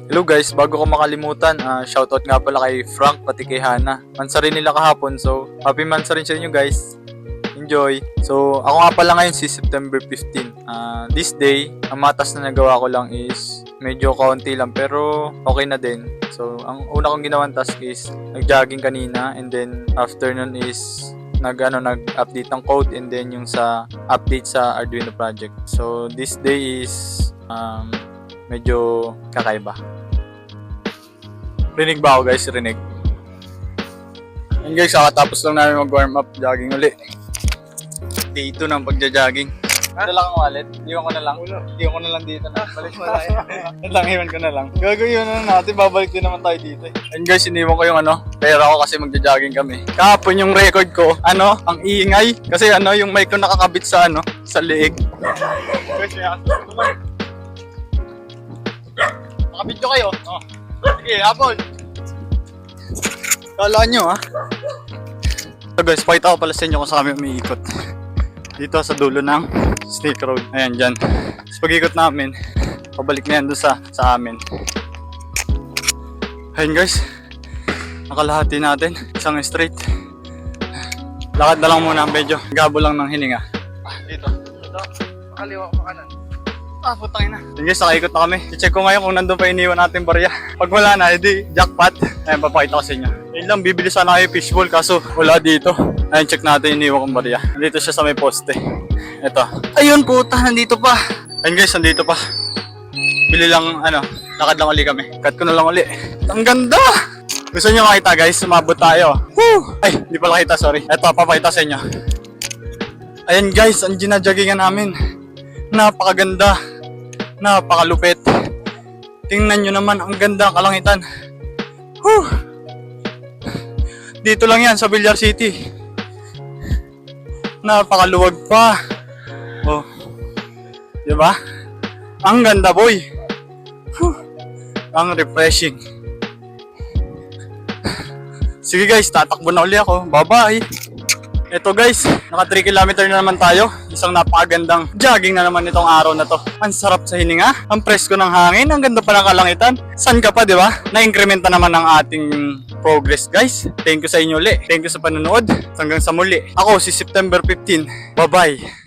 Hello guys, bago ko makalimutan, shoutout nga pala kay Frank pati kay Hana. Mansa rin nila kahapon, so happy mansa rin sa inyo guys. Enjoy! So ako nga pala ngayon si September 15. This day, ang matas na nagawa ko lang is medyo kaunti lang pero okay na din. So ang una kong ginawang task is nag-jogging kanina, and then after nun is nag-update ng code, and then yung sa update sa Arduino project. So this day is medyo kakaiba. Rinig ba ako guys? Rinig. And guys, kakatapos lang namin mag-warm up, jogging uli. Day 2 ng pagja-jogging. Dala kang wallet? Iwan ko na lang. Iwan ko na lang dito na. Balik mo lang. Iwan ko na lang. Gagawin na natin, babalik din naman tayo dito. And guys, iniwan ko yung pera ko kasi magja-jogging kami. Kahapon yung record ko, ang iingay. Kasi yung mic ko nakakabit sa sa leeg. Guys, nakabit ko kayo. Sige, Apple. Kala nyo So guys, pakita ko pala sa inyo kung saan kami umiikot. Dito sa dulo ng Snake Road. Ayan, dyan. Tapos pag-ikot namin, pabalik na yan doon sa amin. Ayan guys, nakalahati natin. Isang straight. Lakad na lang muna, medyo gabo lang ng hininga. Dito. Makaliwa, makanan. Putangin na. Ayan guys, nakaikot na kami. I-check ko ngayon kung nandun pa iniwan natin barya. Pag wala na, edi jackpot. Ayan, papakita ko sa inyo. Ayun lang, bibili sana kayo fishbowl kaso wala dito. Ayun, check natin iniwan kong barya. Nandito siya sa may poste. Ito. Ayun, puta, nandito pa. Ayun guys, nandito pa. Bili lang, lakad lang uli kami. Cut ko na lang uli. Ang ganda! Gusto nyo makita guys, sumabot tayo. Woo! Ay, hindi pala kita, sorry. Ito, papakita sa inyo. Ayun guys, ang ginajaggingan namin. Napakaganda. Napakalupit. Tingnan nyo naman, ang ganda ang kalangitan. Woo! Dito lang yan sa Villar City. Napakaluwag pa. Oh. 'Di ba? Ang ganda, boy. Whew. Ang refreshing. Sige guys, tatakbo na uli ako. Bye-bye. Ito guys, naka 3 kilometer na naman tayo. Isang napakagandang jogging na naman itong araw na to. Ang sarap sa hininga, ang presko ng hangin, ang ganda pa ng kalangitan. San ka pa, di ba? Na-incrementa naman ang ating progress guys. Thank you sa inyo uli. Thank you sa panonood. Hanggang sa muli. Ako si September 15. Bye-bye.